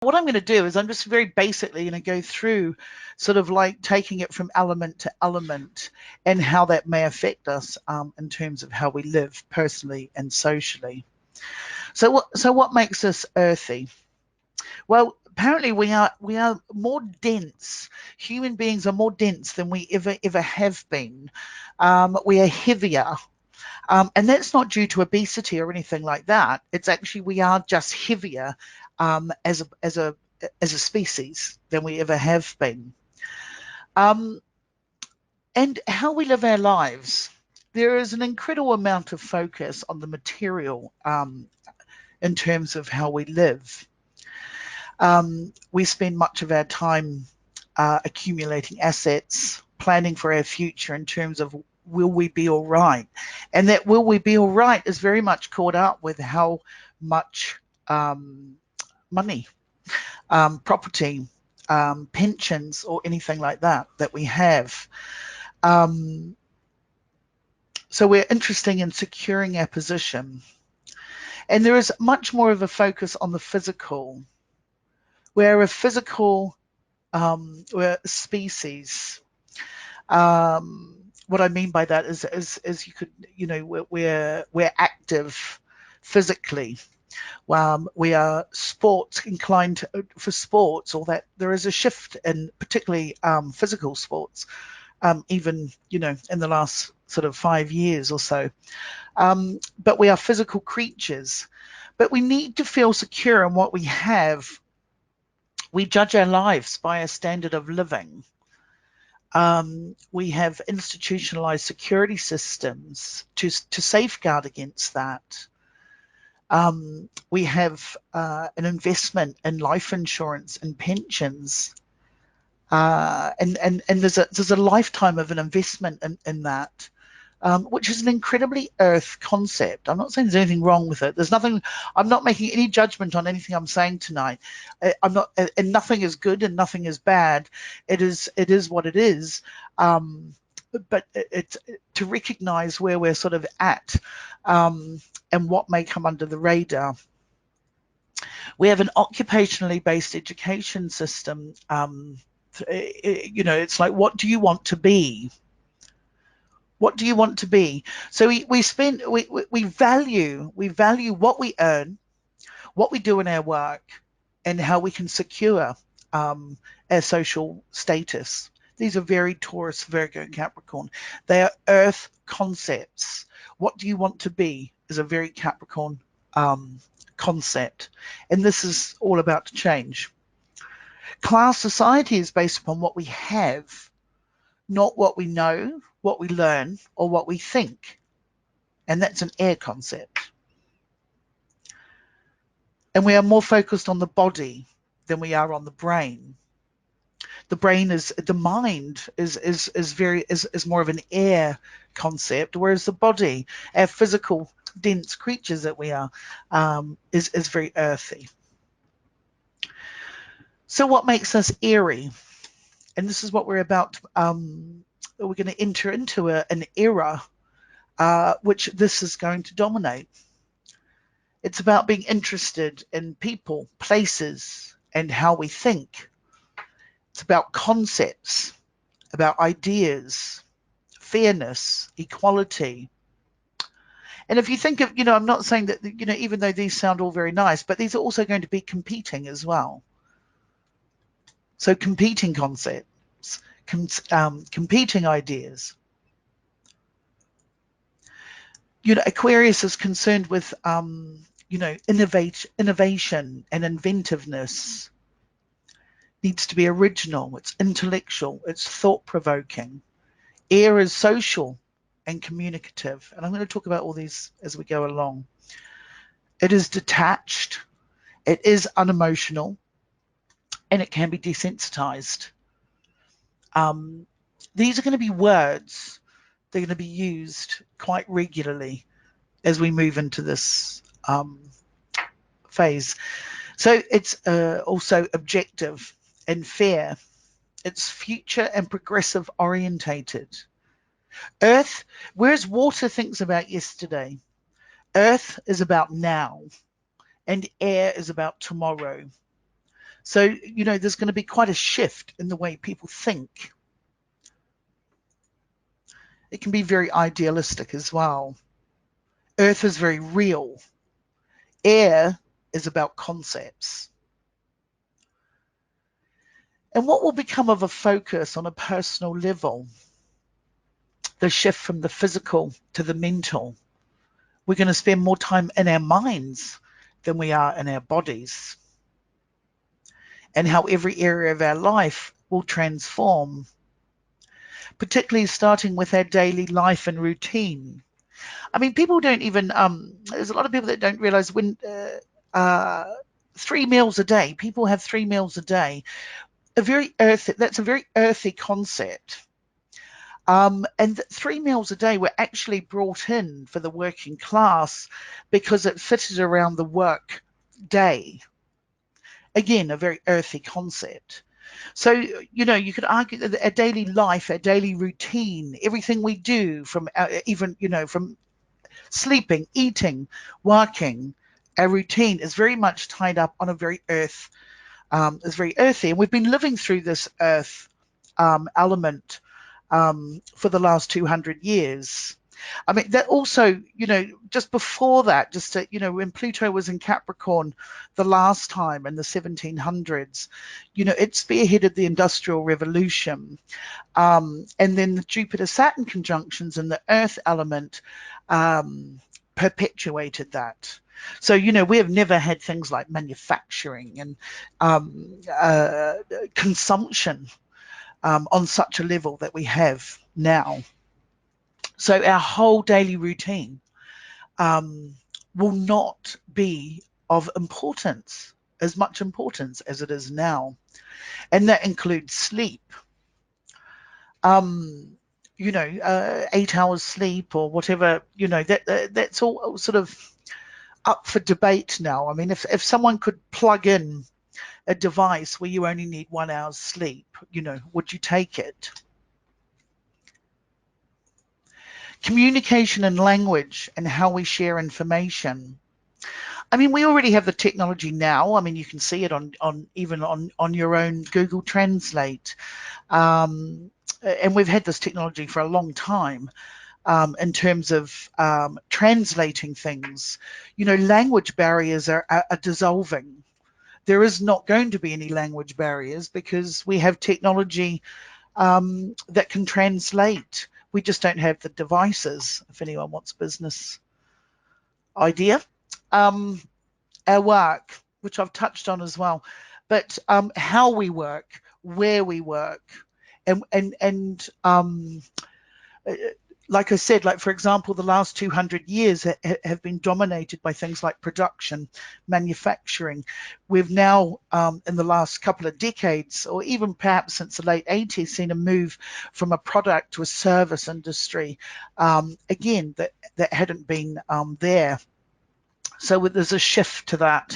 What I'm going to do is I'm just very basically going to go through sort of like taking it from element to element and how that may affect us in terms of how we live personally and socially. So what makes us earthy? Well, apparently we are more dense. Human beings are more dense than we ever have been. We are heavier. And that's not due to obesity or anything like that. It's actually we are just heavier as a species than we ever have been. Um, and how we live our lives, there is an incredible amount of focus on the material in terms of how we live. We spend much of our time accumulating assets, planning for our future in terms of will we be all right? And that will we be all right is very much caught up with how much money, property, pensions, or anything like that we have. So we're interested in securing our position. And there is much more of a focus on the physical. We're a physical we're a species. What I mean by that is you could, you know, we're active physically. We are sports inclined for sports, or that there is a shift in particularly physical sports, even, you know, in the last sort of 5 years or so. But we are physical creatures, but we need to feel secure in what we have. We judge our lives by a standard of living. We have institutionalized security systems to safeguard against that. We have an investment in life insurance and pensions. And there's a lifetime of an investment in that. Which is an incredibly earth concept. I'm not saying there's anything wrong with it. There's nothing, I'm not making any judgment on anything I'm saying tonight. I'm not, and nothing is good and nothing is bad. It is what it is. But it's to recognize where we're sort of at and what may come under the radar. We have an occupationally based education system. You know, it's like, what do you want to be? What do you want to be? So we value what we earn, what we do in our work, and how we can secure our social status. These are very Taurus, Virgo, Capricorn. They are earth concepts. What do you want to be is a very Capricorn concept. And this is all about to change. Class society is based upon what we have, not what we know, what we learn, or what we think. And that's an air concept. And we are more focused on the body than we are on the brain. The mind is more of an air concept, whereas the body, our physical dense creatures that we are, is very earthy. So what makes us airy? And this is what we're about. We're going to enter into an era which this is going to dominate. It's about being interested in people, places, and how we think. It's about concepts, about ideas, fairness, equality. And if you think of, you know, I'm not saying that, you know, even though these sound all very nice, but these are also going to be competing as well. So competing concepts, competing ideas. You know, Aquarius is concerned with, you know, innovation and inventiveness. Needs to be original, it's intellectual, it's thought-provoking. Air is social and communicative. And I'm going to talk about all these as we go along. It is detached, it is unemotional, and it can be desensitized. These are going to be words. They're going to be used quite regularly as we move into this phase. So it's also objective and fair. It's future and progressive orientated. Earth, whereas water thinks about yesterday, Earth is about now, and air is about tomorrow. So, you know, there's going to be quite a shift in the way people think. It can be very idealistic as well. Earth is very real. Air is about concepts. And what will become of a focus on a personal level? The shift from the physical to the mental. We're going to spend more time in our minds than we are in our bodies. And how every area of our life will transform, particularly starting with our daily life and routine. I mean, people don't even, there's a lot of people that don't realize when 3 meals a day, people have 3 meals a day. That's a very earthy concept. And 3 meals a day were actually brought in for the working class because it fitted around the work day. Again, a very earthy concept. So, you know, you could argue that our daily life, our daily routine, everything we do from even, you know, from sleeping, eating, working, our routine is very much tied up on a very is very earthy. And we've been living through this earth element for the last 200 years. I mean, that also, you know, just before that, just to, you know, when Pluto was in Capricorn the last time in the 1700s, you know, it spearheaded the Industrial Revolution. And then the Jupiter-Saturn conjunctions and the Earth element perpetuated that. So, you know, we have never had things like manufacturing and consumption on such a level that we have now. So our whole daily routine will not be of importance, as much importance as it is now. And that includes sleep. You know, 8 hours sleep or whatever, you know, that's all sort of up for debate now. I mean, if someone could plug in a device where you only need 1 hour's sleep, you know, would you take it? Communication and language and how we share information. I mean, we already have the technology now. I mean, you can see it on even on your own Google Translate. And we've had this technology for a long time in terms of translating things. You know, language barriers are dissolving. There is not going to be any language barriers because we have technology that can translate. We just don't have the devices, if anyone wants business idea. Our work, which I've touched on as well, but how we work, where we work, and like I said, like for example, the last 200 years have been dominated by things like production, manufacturing. We've now, in the last couple of decades, or even perhaps since the late 80s, seen a move from a product to a service industry. Again, that hadn't been there. So there's a shift to that.